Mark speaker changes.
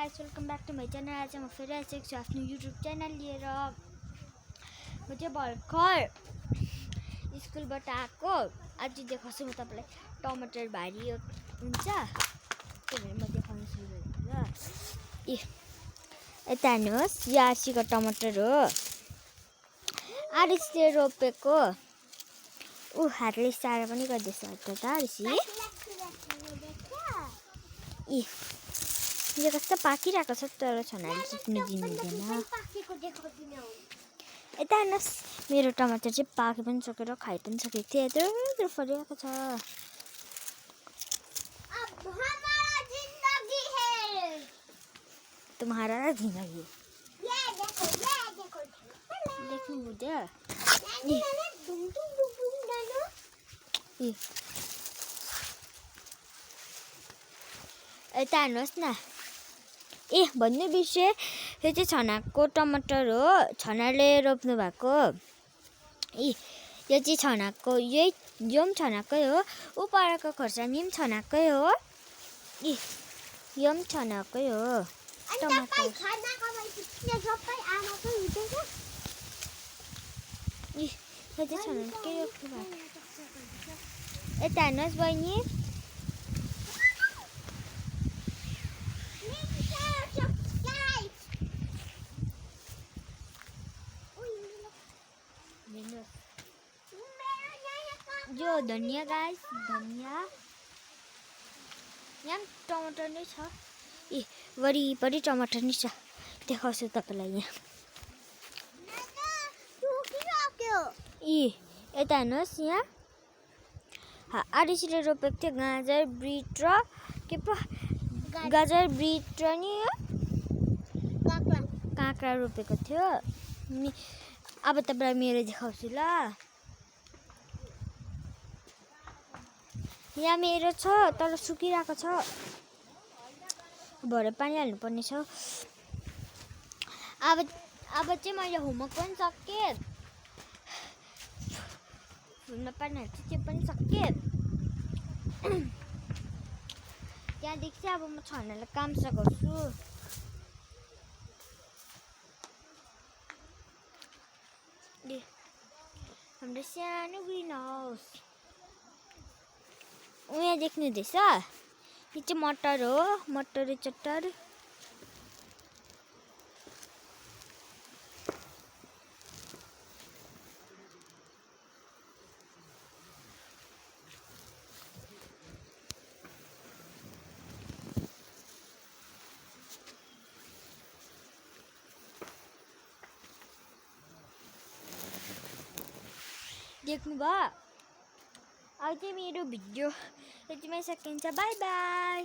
Speaker 1: Guys, welcome back to my channel. आज म फेरि आइसकेको छु आफ्नो युट्युब च्यानल लिएर। म चाहिँ भर्खर स्कुलबाट आएको। आज देखाउँछु म तपाईँलाई टमाटर भारी हुन्छ त्यही भएर म देखाउनु सुरु गरेको ल। यता हेर्नुहोस्, यो आसीको टमाटर हो, आरिसले रोपेको। हातले सारा पनि गर्दैछ त आरिसी। यो कस्तो पाकिरहेको छ तर छनाले टिप्नु दिनुहुँदैन। यता हेर्नुहोस्, मेरो टमाटर चाहिँ पाके पनि सकेर खाइ पनि सकेको थियो। यत्रो फरिरहेको छ। तुम्हारा जिन्दगी देख्नु हुँदैन। यता हेर्नुहोस् न, भन्नु बिर्सेँ, यो चाहिँ छनाको टमाटर हो, छनाले रोप्नु भएको। यो चाहिँ छनाको, यो पनि छनाकै हो। ऊ परको खोर्सानी पनि छनाकै हो। यो पनि छनाकै हो टमाटर। यो चाहिँ छनाकै रोप्नु भएको। यता हेर्नुहोस् बहिनी, यो धनिया गाइस, धनिया यहाँ टमाटर नै छ। वरिपरि टमाटर नै छ, देखाउँछु तपाईँलाई। यहाँ यता हेर्नुहोस्, यहाँ आरिसीले रोपेको थियो गाजर, बिट र के पो, गाजर, बिट र नि काँक्रा रोपेको थियो। अब तपाईँलाई मेरो देखाउँछु ल। यहाँ मेरो छ तर सुकिरहेको छ, भरे पानी हाल्नुपर्ने छ। अब चाहिँ मैले होमवर्क पनि सकेँ, फुलमा पानी हाल्छु त्यो पनि सकेँ। त्यहाँदेखि चाहिँ अब म छनालाई काम सघाउँछु। हाम्रो सानो ग्रिन हाउस यहाँ देख्नु हुँदैछ। यो चाहिँ मटर हो, मटर चटर। देख्नुभयो? अब चाहिँ मेरो भिडियो यतिमै सकिन्छ। By by.